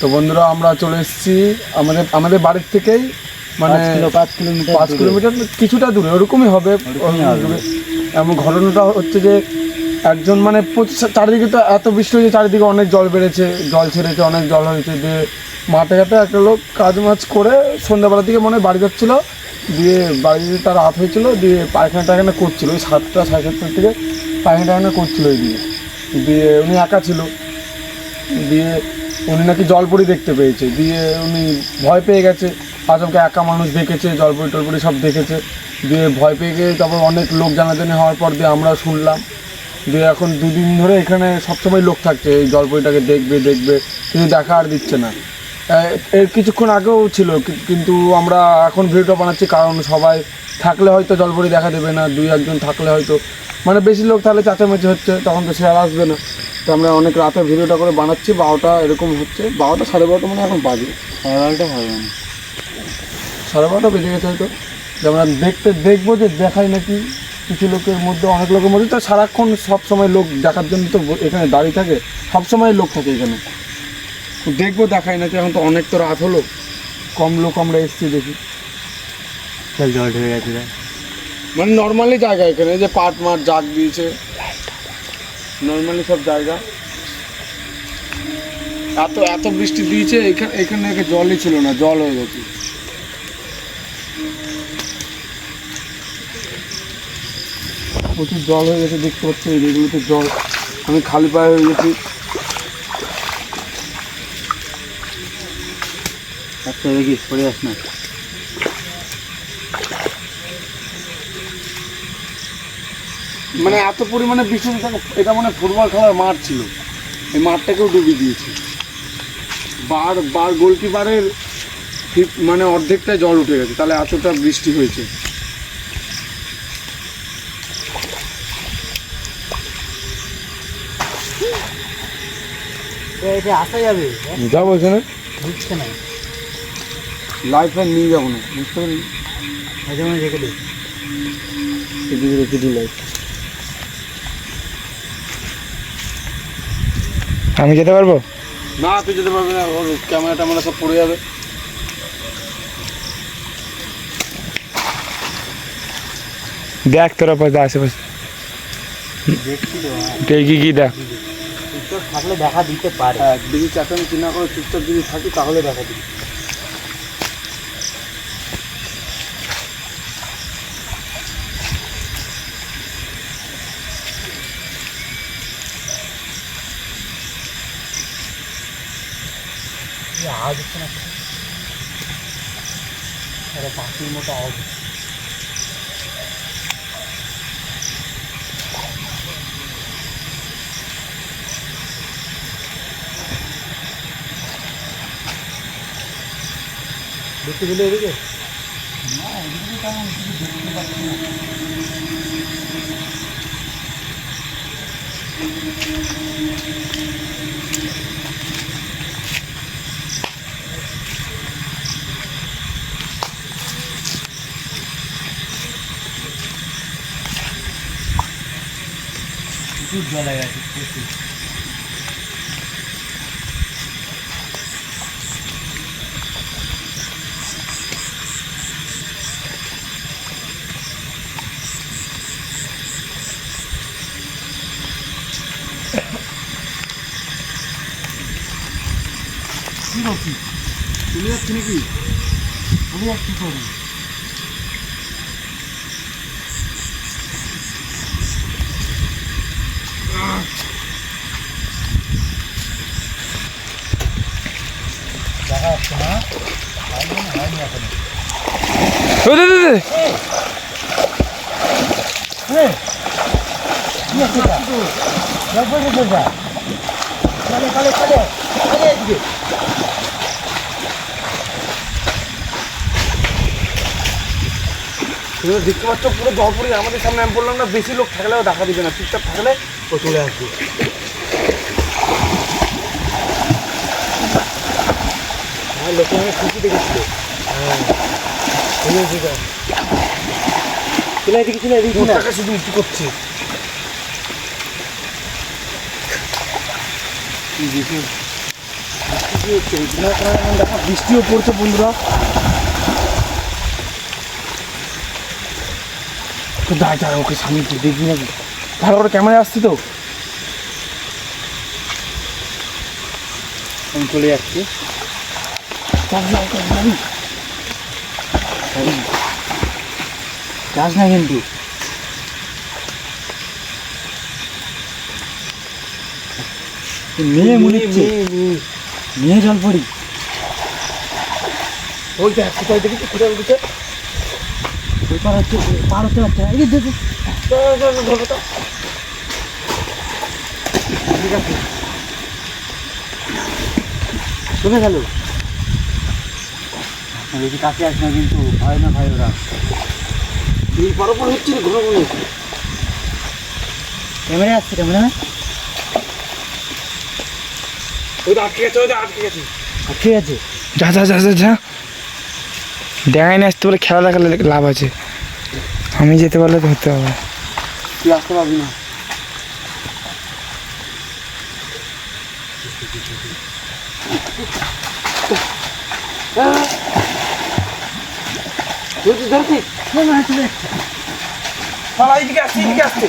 তো বন্ধুরা আমরা চলে এসেছি আমাদের বাড়ির থেকেই মানে 5 কিলোমিটার কিছুটা দূরে ওরকমই হবে। এমন ঘটনাটা হচ্ছে যে একজন মানে চারিদিকে তো এত বৃষ্টি হয়েছে, চারিদিকে অনেক জল বেড়েছে, জল ছেড়েছে, অনেক জল হয়েছে। দিয়ে মাঠে ঘাটে একটা লোক কাজ মাছ করে সন্ধ্যাবেলার দিকে মনে হয় বাড়ি যাচ্ছিলো, দিয়ে বাড়িতে তার রাত হয়েছিল, দিয়ে পায়খানা টায়খানা করছিল ওই 7টা সাড়ে 7টার থেকে পায়খানা টায়খানা করছিল। ওই দিয়ে উনি একা ছিল, দিয়ে উনি নাকি জলপরি দেখতে পেয়েছে, দিয়ে উনি ভয় পেয়ে গেছে। আজমকে একা মানুষ দেখেছে, জলপরি টলপরি সব দেখেছে, দিয়ে ভয় পেয়ে গিয়ে তারপর অনেক লোক জানাজানি হওয়ার পর দিয়ে আমরা শুনলাম। দিয়ে এখন 2 দিন ধরে এখানে সবসময় লোক থাকছে, এই জলপরিটাকে দেখবে কিন্তু দেখা আর দিচ্ছে না। এর কিছুক্ষণ আগেও ছিল, কিন্তু আমরা এখন ভিডিওটা বানাচ্ছি কারণ সবাই থাকলে হয়তো জলপরি দেখা দেবে না, 2-1 জন থাকলে হয়তো মানে বেশি লোক থাকলে চাচামেচি হচ্ছে, তখন তো সে আর আসবে না। তো আমরা অনেক রাতে ভিডিওটা করে বানাচ্ছি, 12টা এরকম হচ্ছে, 12টা 12:30 মানে এখন বাজে, 12:30 হবে না, 12:30 বেজে গেছে হয়তো। যে আমরা দেখবো যে দেখাই নাকি কিছু লোকের মধ্যে, অনেক লোকের মধ্যে তো সারাক্ষণ সবসময় লোক দেখার জন্য তো এখানে দাঁড়িয়ে থাকে, সবসময় লোক থাকে এখানে, দেখবো দেখাই নাকি। এখন তো অনেক তো রাত হলো, কম লোক আমরা এসছি দেখি। জল ঢেকে গেছে মানে নর্মালি জায়গা এখানে, যে পাট মাঠ জাগ দিয়েছে, নর্মালি সব জায়গা। এত বৃষ্টি দিয়েছে এখানে জলই ছিল না, জল হয়ে গেছে। প্রচুর জল হয়ে গেছে, দেখতে পাচ্ছি এগুলোতে জল, আমি খালি পায়ে হয়ে গেছি। আচ্ছা দেখি পড়ে আস না। মানে এত পরিমাণে বৃষ্টি, এটা মানে ফুটবল খেলার মাঠ ছিল, এই মাঠটাকেও ডুবিয়ে দিয়েছে। বার গোলকিপারের মানে অর্ধেকটা জল উঠে গেছে, তাহলে এতটা বৃষ্টি হয়েছে। এটা আসা যাবে যা বলছে না, বুঝছে না, লাইফ লাইন নিয়ে যাবো না, বুঝতে পারি যেমন রেখে দিই লাইফ। আমি যেতে পারবো না, তুই যেতে পারবি না, ওর ক্যামেরা ট্যামেরা সব পড়ে যাবে। দেখ তোরা পাশে আশেপাশে কি দেখ থাকলে দেখা দিতে পারে। হ্যাঁ, যদি চাচামি চিন্তা করে চুপচাপ যদি থাকি তাহলে দেখা দিবি। আওয়াজ হচ্ছে না, পাখির মতো আওয়াজ হচ্ছে। দেখতে গেলে এদিকে না, এদিকে তেমন কিছু দেখতে পাচ্ছি না। প্রচুর জল হয়ে গেছে, প্রচুর। কি বলছি, চলে যাচ্ছি নাকি? চলে যাচ্ছি করবি দেখা যাচ্ছে না, হয়নি এখন। দেখতে পাচ্ছ পুরো জলপরি আমাদের সামনে। আমি বললাম না বেশি লোক থাকলেও দেখা দিবে না, চুপচাপ থাকলে ও চলে আসবে। হ্যাঁ, লোকে অনেক খুশি দেখেছিল। হ্যাঁ, চলে এদিকে শুধু উঁচু করছে। দেখো বৃষ্টিও পড়ছে বন্ধুরা। তো দাঁড়া ওকে সামনে দেখবি নাকি, ভালো করে ক্যামেরা আসছি তো। আমি চলে যাচ্ছি। যাস না কিন্তু, মেয়ে মনে হচ্ছে মেয়ে জল পড়ি। ওই দেখ কোথায় দেখেছি, কোথায় উঠেছে। ওই পার হচ্ছে, পার হতে পারছে না। এই যে ধরো তো। ঠিক আছে, চলে গেল। বেশি কাছে আস না কিন্তু, ভয় না ভাই ওরা। এই বরাবর হচ্ছে রে ঘন ঘন। ক্যামেরা আসছে, ক্যামেরা ওই আটকে গেছে, ওই আটকে গেছে। ঠিক আছে। যা যা যা যা যা, দেখাই নিয়ে আসতে বলে খেলা দেখালে লাভ আছে, আমি যেতে পারলে ধরতে হবে। তুই আসতে পারবি না। ধরছিস এইদিকে আসছে, এইদিকে আসছে।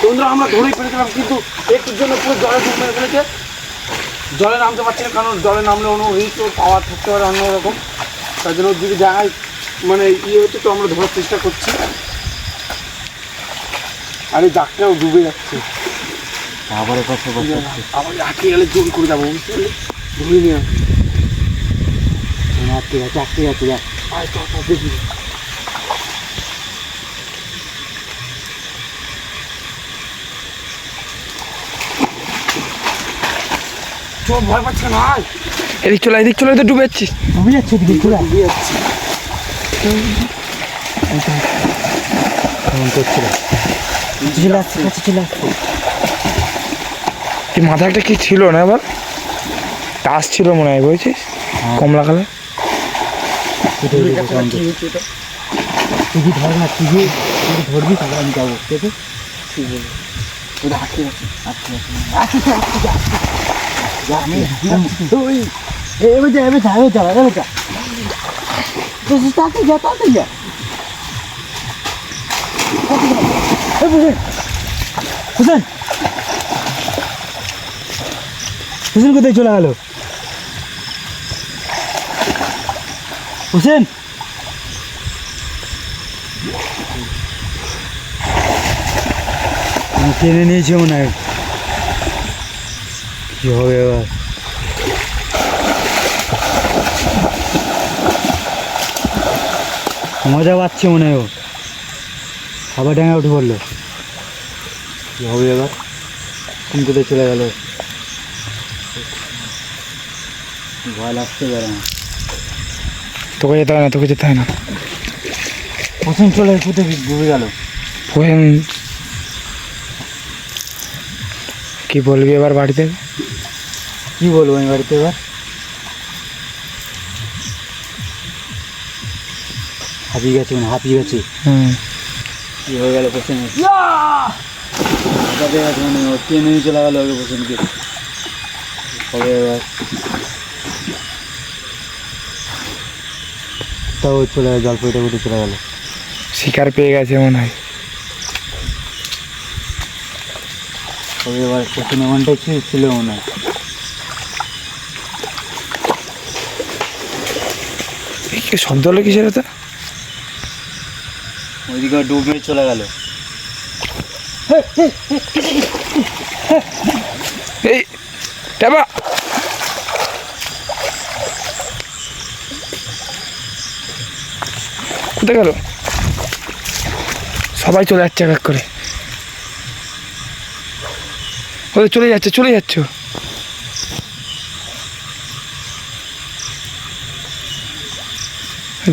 বন্ধুরা আমরা ধরেই ফেলেছিলাম, কিন্তু একটুর জন্য পুরো জলে ডুব মেরে ফেলেছে। জলে নামতে পারছি না, কারণ জলে নামলে অন্য রিস্ক ওর পাওয়ার থাকতে পারে অন্যরকম। তার জন্য ওর দিকে জায়গায় মানে ইয়ে হচ্ছে, তো আমরা ধরার চেষ্টা করছি। আর এই জাকটাও ডুবে যাচ্ছে। আবার কথা বলছে, আবার আটকে গেলে জোর করে যাবো, বুঝতে পারলি? ধরে নিয়ে আটকে গেছে, আটকে গেছে। আয় তো দেখি। চল, ভয় পাচ্ছে না। আয় এদিক চলে, এদিক চলে, তো ডুবে যাচ্ছিস। ডুবে যাচ্ছে দিদি, খোলা ডুবে যাচ্ছি। ফোন করছিল, চলে আসছে, কাছে চলে আসছে। এই মাথায় একটা কি ছিল না, এবার টাচ ছিল মনে হয়, বুঝছিস, কমলা কালার। তুই ধর না, তুই ধরবি, তাহলে আমি যাবো। ঠিক আছে, ঠিক আছে। ওটা আটকে গেছে। এবার যা, এবার যা, এবার যা, এবার যা, তাড়াতাড়ি যা, তাড়াতাড়ি যা। হুসেন, হুসেন কোথায় চলে গেল? হুসেন, টেনে নিয়েছে মনে হয়। কি হবে এবার? মজা পাচ্ছে মনে হয় ও, খাবার ডাঙা উঠে পড়লো। কি হবে এবার? কোন কোথায় চলে গেল? ভয় লাগছে এবার আমার। তোকে যেতে হয় না, তোকে যেতে হয় না। পছন্দ চলে কোথায় ডুবে গেল? কি বলবি এবার বাড়িতে? কি বলবো আমি বাড়িতে এবার? হাঁপিয়ে গেছে, মানে হাঁপিয়ে গেছে। কি হয়ে গেল পছন্দ? মানে ও টেনে নিয়ে চলে গেল ওকে পছন্দকে। হবে এবার? তাও চলে গেল, জলপাইটা উঠে চলে গেল। শিকার পেয়ে গেছে মনে হয়। তবে এবার পেছনে ওয়ানটাই ছিল মনে হয়। কি শব্দ হলো কিসের তো? ওইদিকে ডুব মেরে চলে গেল। এই টাবা, কোথায় গেল? সবাই চলে যাচ্ছে এক এক করে। ওদের চলে যাচ্ছে, চলে যাচ্ছ।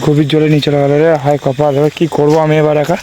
গভীর জলে নিয়ে চলে গেল রে, হায় কপাল। এবার কি করবো আমি এবার একা?